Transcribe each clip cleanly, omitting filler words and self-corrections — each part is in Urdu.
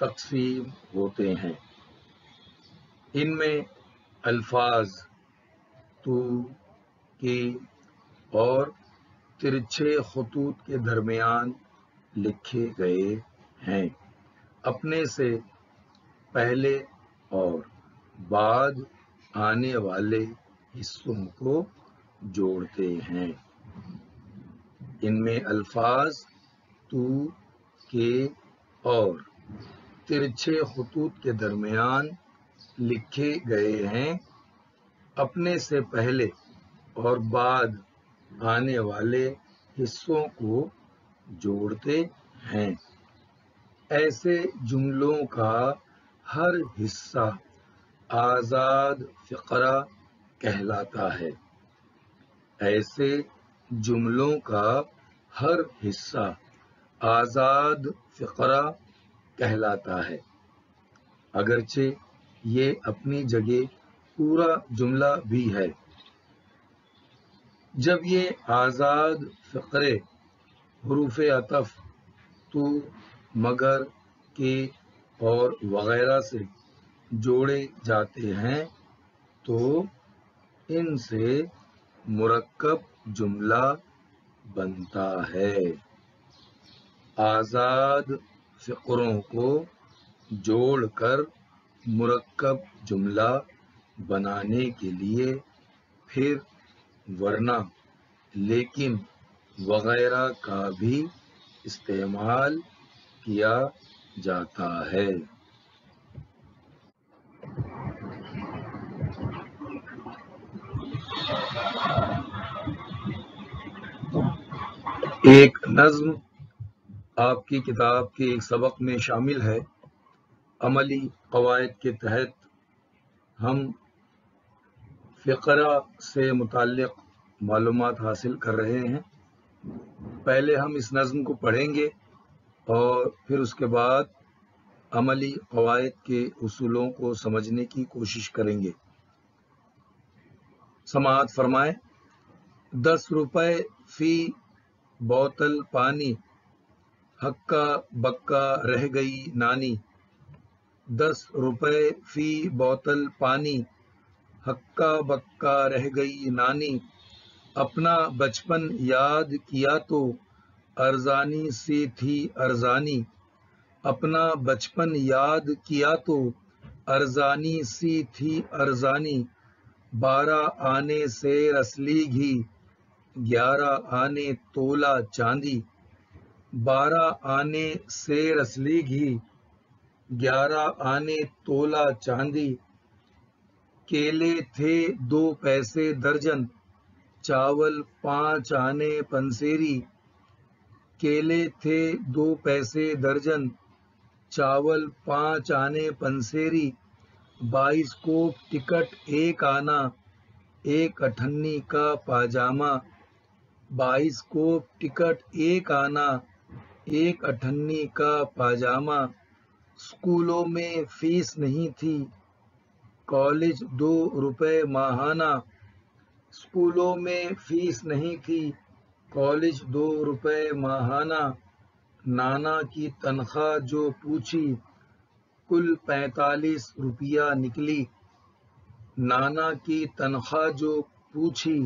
تقسیم ہوتے ہیں۔ ان میں الفاظ تو، کی اور ترچھے خطوط کے درمیان لکھے گئے ہیں، اپنے سے پہلے اور بعد آنے والے حصوں کو جوڑتے ہیں۔ ان میں الفاظ تو، کے اور ترچھے خطوط کے درمیان لکھے گئے ہیں، اپنے سے پہلے اور بعد آنے والے حصوں کو جوڑتے ہیں۔ ایسے جملوں کا ہر حصہ آزاد فقرہ کہلاتا ہے۔ ایسے جملوں کا ہر حصہ آزاد فقرہ کہلاتا ہے، اگرچہ یہ اپنی جگہ پورا جملہ بھی ہے۔ جب یہ آزاد فقرے حروف عطف تو، مگر، کے اور وغیرہ سے جوڑے جاتے ہیں تو ان سے مرکب جملہ بنتا ہے۔ آزاد فقروں کو جوڑ کر مرکب جملہ بنانے کے لیے پھر ورنہ، لیکن وغیرہ کا بھی استعمال کیا جاتا ہے۔ ایک نظم آپ کی کتاب کے ایک سبق میں شامل ہے۔ عملی قواعد کے تحت ہم فقرہ سے متعلق معلومات حاصل کر رہے ہیں۔ پہلے ہم اس نظم کو پڑھیں گے اور پھر اس کے بعد عملی قواعد کے اصولوں کو سمجھنے کی کوشش کریں گے۔ سماعت فرمائیں۔ 10 روپے فی بوتل پانی، ہکا بکا رہ گئی نانی۔ 10 روپے فی بوتل پانی، ہکا بکا رہ گئی نانی۔ اپنا بچپن یاد کیا تو ارزانی سی تھی ارزانی۔ اپنا بچپن یاد کیا تو ارزانی سی تھی ارزانی۔ 12 آنے سے رسلی گھی، 11 آنے تولا چاندی۔ 12 آنے سے رسلی گھی، 11 آنے تولا چاندی۔ کیلے تھے 2 پیسے درجن، چاول 5 آنے پنسیری۔ کیلے تھے 2 پیسے درجن، چاول 5 آنے پنسیری۔ 22 کوپ ٹکٹ 1 آنا، 1 اٹھنی کا پاجامہ۔ 22 کوپ ٹکٹ 1 آنا، 1 اٹھنی کا پاجامہ۔ اسکولوں میں فیس نہیں تھی، کالج 2 روپے ماہانہ۔ اسکولوں میں فیس نہیں تھی، کالج 2 روپے ماہانہ۔ نانا کی تنخواہ جو پوچھی، کل 45 روپیہ نکلی۔ نانا کی تنخواہ جو پوچھی،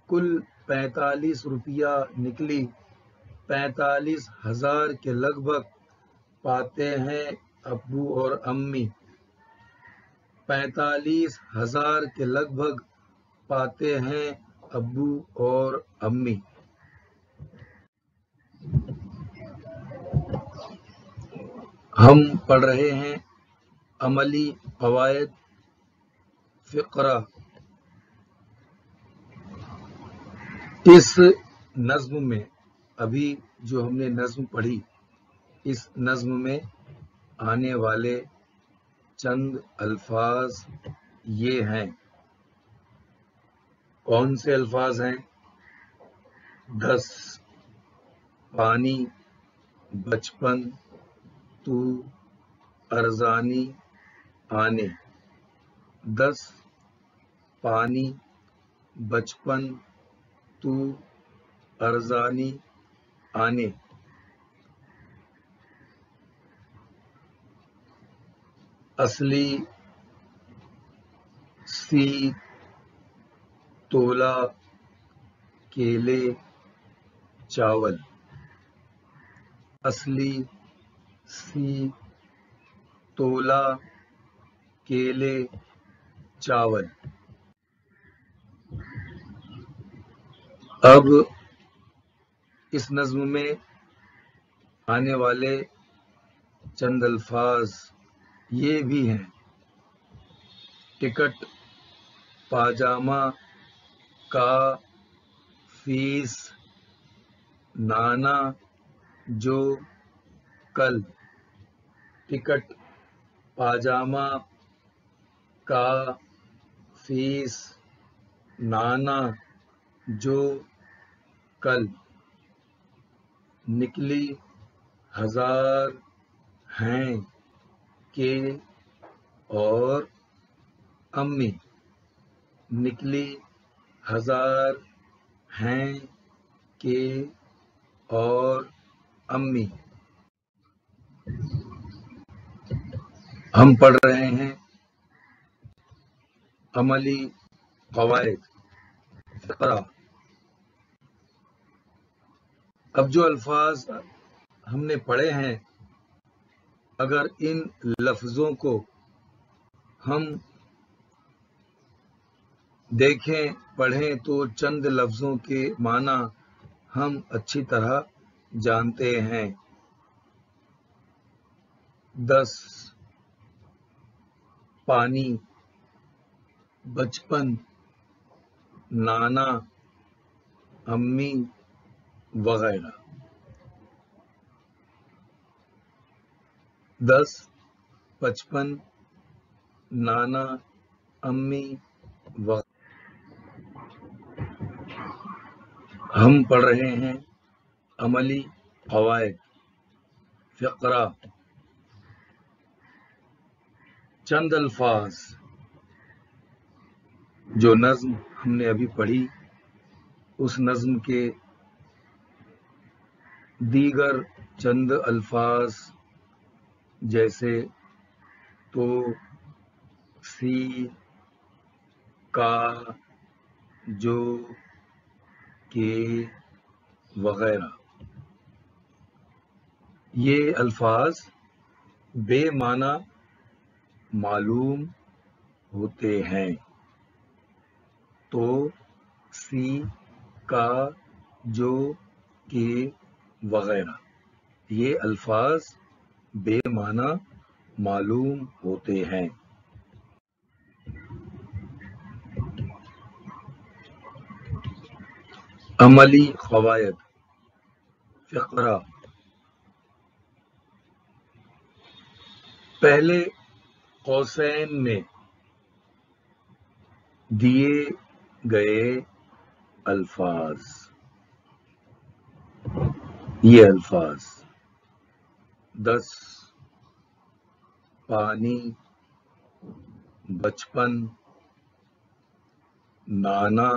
کل 45 روپیہ نکلی۔ 45,000 کے لگ بھگ پاتے ہیں ابو اور امی۔ 45,000 کے لگ بھگ پاتے ہیں ابو اور امی۔ ہم پڑھ رہے ہیں عملی قواعد فقرہ۔ اس نظم میں ابھی جو ہم نے نظم پڑھی، اس نظم میں آنے والے چند الفاظ یہ ہیں۔ کون سے الفاظ ہیں؟ 10 پانی، بچپن، تو، ارزانی، آنے۔ 10 پانی، بچپن، تو، ارزانی، آنے۔ اصلی، سی، تولا، کیلے، چاول. اصلی، سی، تولا، کیلے، چاول. اب اس نظم میں آنے والے چند الفاظ یہ بھی ہیں: ٹکٹ، پاجامہ، کا، فیس، نانا، جو، کل. ٹکٹ، پاجامہ، کا، فیس، نانا، جو، کل. نکلی، ہزار، ہیں، کے، اور امی. نکلی، ہزار، ہیں، کے، اور امی. ہم پڑھ رہے ہیں عملی قواعد، فقرہ. اب جو الفاظ ہم نے پڑھے ہیں، اگر ان لفظوں کو ہم دیکھیں، پڑھیں تو چند لفظوں کے معنی ہم اچھی طرح جانتے ہیں. 10، پانی، بچپن، نانا، امی، وغیرہ. 10، 55، نانا، امی، وغیرہ. ہم پڑھ رہے ہیں عملی قواعد، فقرہ. چند الفاظ. جو نظم ہم نے ابھی پڑھی، اس نظم کے دیگر چند الفاظ جیسے تو، سی، کا، جو، کے، وغیرہ. یہ الفاظ بے معنی معلوم ہوتے ہیں. تو، سی، کا، جو، کے، وغیرہ. یہ الفاظ بے معنی معلوم ہوتے ہیں. عملی قواعد، فقرہ. پہلے قوسین میں دیے گئے الفاظ. یہ الفاظ: 10، پانی، بچپن، نانا،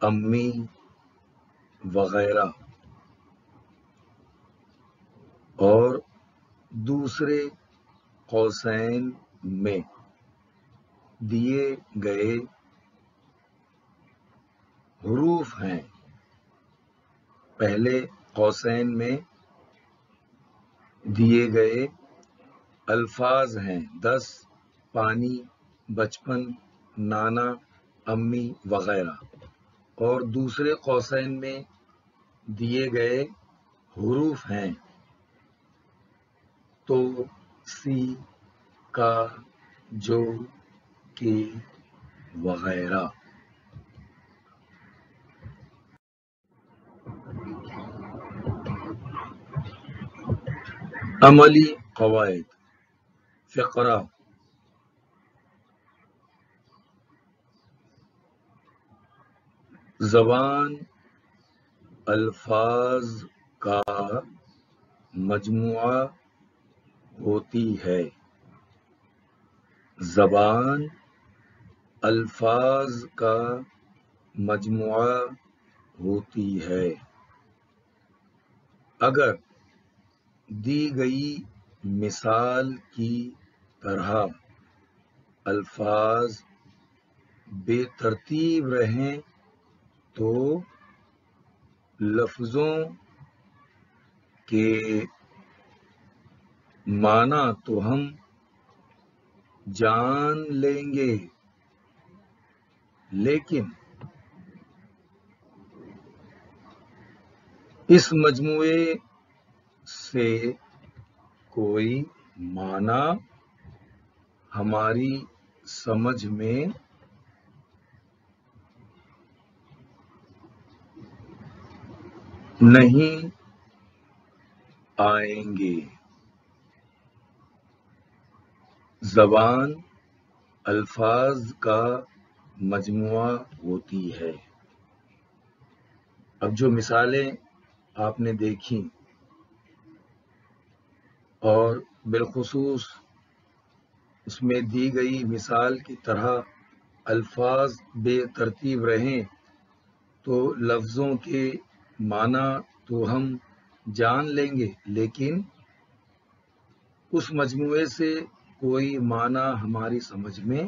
امی، وغیرہ. اور دوسرے قوسین میں دیے گئے حروف ہیں. پہلے قوسین میں دیے گئے الفاظ ہیں: 10، پانی، بچپن، نانا، امی، وغیرہ. اور دوسرے قوسین میں دیے گئے حروف ہیں: تو، سی، کا، جو، کے، وغیرہ. عملی قواعد، فقرہ. زبان الفاظ کا مجموعہ ہوتی ہے. زبان الفاظ کا مجموعہ ہوتی ہے. اگر دی گئی مثال کی طرح الفاظ بے ترتیب رہیں تو لفظوں کے معنی تو ہم جان لیں گے، لیکن اس مجموعے سے کوئی معنی ہماری سمجھ میں نہیں آئیں گے۔ زبان الفاظ کا مجموعہ ہوتی ہے۔ اب جو مثالیں آپ نے دیکھی اور بالخصوص اس میں دی گئی مثال کی طرح الفاظ بے ترتیب رہیں تو لفظوں کے معنی تو ہم جان لیں گے، لیکن اس مجموعے سے کوئی معنی ہماری سمجھ میں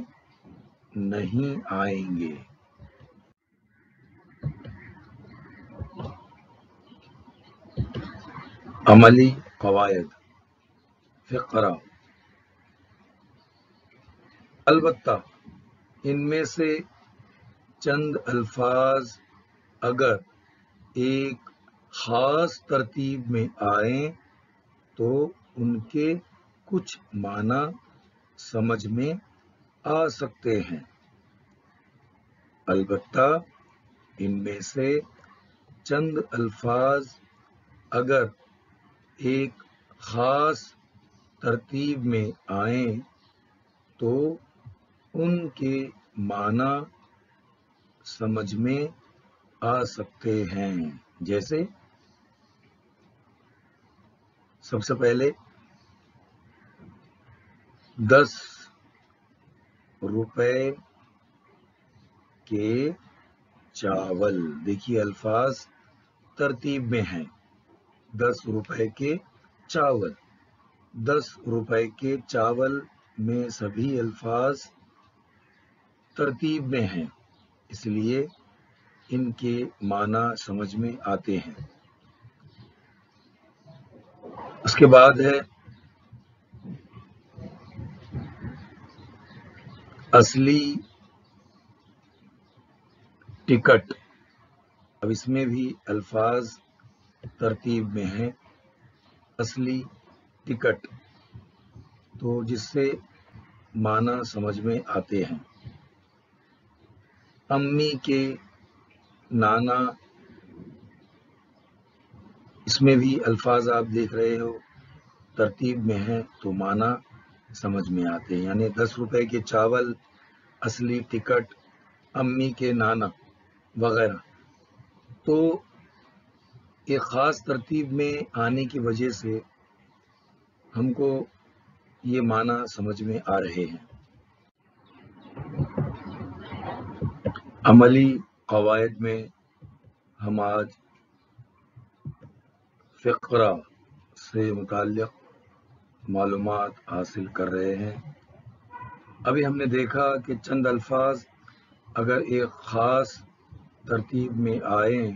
نہیں آئیں گے۔ عملی قواعد فقرہ۔ البتہ ان میں سے چند الفاظ اگر ایک خاص ترتیب میں آئیں تو ان کے کچھ معنی سمجھ میں آ سکتے ہیں۔ البتہ ان میں سے چند الفاظ اگر ایک خاص ترتیب میں آئیں تو ان کے معنی سمجھ میں آ سکتے ہیں۔ جیسے سب سے پہلے 10 روپے کے چاول۔ دیکھیے الفاظ ترتیب میں ہیں۔ 10 روپے کے چاول، 10 روپے کے چاول میں سبھی الفاظ ترتیب میں ہیں، اس لیے ان کے معنی سمجھ میں آتے ہیں۔ اس کے بعد ہے اصلی ٹکٹ۔ اب اس میں بھی الفاظ ترتیب میں ہیں۔ اصلی ٹکٹ تو جس سے معنی سمجھ میں آتے ہیں۔ امی کے نانا، اس میں بھی الفاظ آپ دیکھ رہے ہو ترتیب میں ہیں تو معنی سمجھ میں آتے ہیں، یعنی 10 روپے کے چاول، اصلی ٹکٹ، امی کے نانا وغیرہ۔ تو ایک خاص ترتیب میں آنے کی وجہ سے ہم کو یہ معنی سمجھ میں آ رہے ہیں۔ عملی قواعد میں ہم آج فقرہ سے متعلق معلومات حاصل کر رہے ہیں۔ ابھی ہم نے دیکھا کہ چند الفاظ اگر ایک خاص ترتیب میں آئیں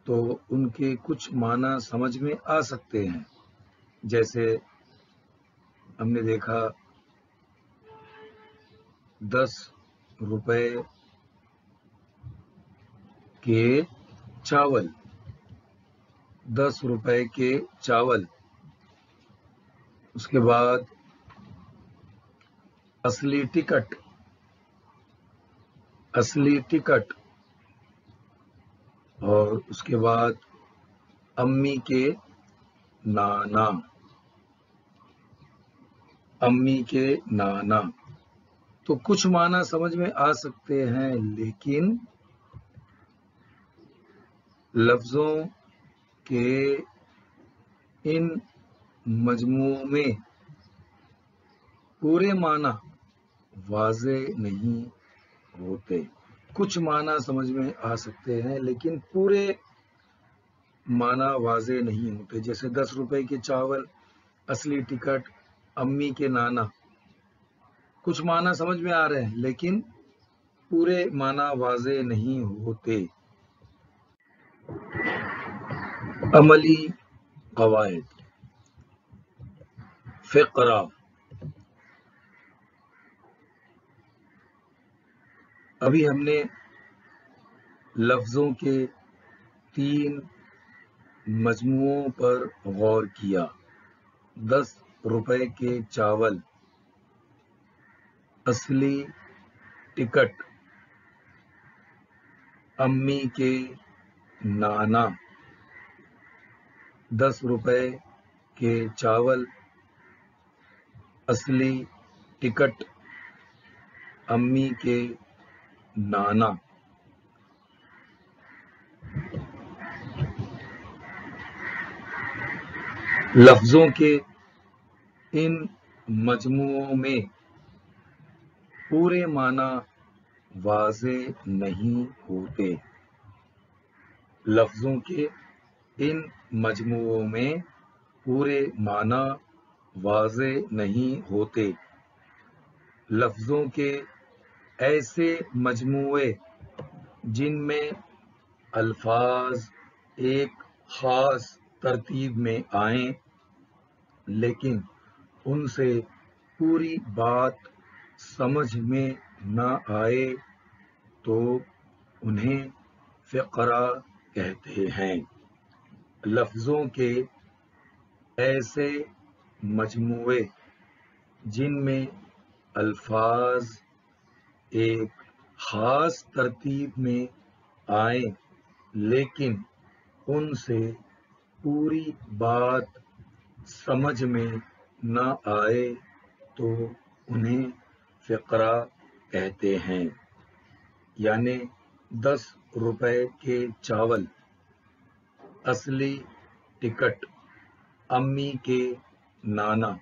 تو ان کے کچھ معنی سمجھ میں آ سکتے ہیں۔ جیسے ہم نے دیکھا 10 روپے کے چاول، 10 روپے کے چاول۔ اس کے بعد اصلی ٹکٹ، اصلی ٹکٹ، اور اس کے بعد امی کے نانا، امی کے نانا۔ تو کچھ معنی سمجھ میں آ سکتے ہیں، لیکن لفظوں کے ان مجموعوں میں پورے معنی واضح نہیں ہوتے۔ کچھ معنی سمجھ میں آ سکتے ہیں لیکن پورے معنی واضح نہیں ہوتے۔ جیسے 10 روپے کے چاول، اصلی ٹکٹ، امی کے نانا، کچھ معنی سمجھ میں آ رہے ہیں لیکن پورے معنی واضح نہیں ہوتے۔ عملی قواعد، فقرہ، ابھی ہم نے لفظوں کے 3 مجموعوں پر غور کیا۔ 10 روپے کے چاول، اصلی ٹکٹ، امی کے نانا۔ 10 روپے کے چاول، اصلی ٹکٹ، امی کے نانا۔ لفظوں کے ان مجموعوں میں پورے معنی واضح نہیں ہوتے۔ لفظوں کے ان مجموعوں میں پورے معنی واضح نہیں ہوتے۔ لفظوں کے ایسے مجموعے جن میں الفاظ ایک خاص ترتیب میں آئیں لیکن ان سے پوری بات سمجھ میں نہ آئے تو انہیں فقرہ کہتے ہیں۔ لفظوں کے ایسے مجموعے جن میں الفاظ ایک خاص ترتیب میں آئیں لیکن ان سے پوری بات سمجھ میں نہ آئے تو انہیں فقرہ کہتے ہیں۔ یعنی 10 روپے کے چاول، اصلی ٹکٹ، امی کے نانا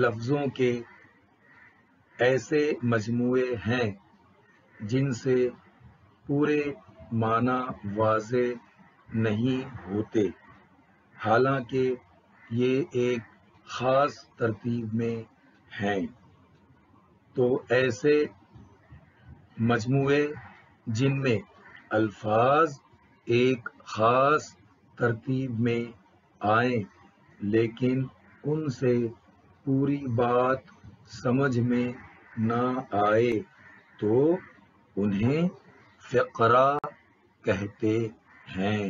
لفظوں کے ایسے مجموعے ہیں جن سے پورے معنی واضح نہیں ہوتے، حالانکہ یہ ایک خاص ترتیب میں ہیں۔ تو ایسے مجموعے جن میں الفاظ ایک خاص ترتیب میں آئیں لیکن ان سے پوری بات سمجھ میں نہ آئے تو انہیں فقرہ کہتے ہیں۔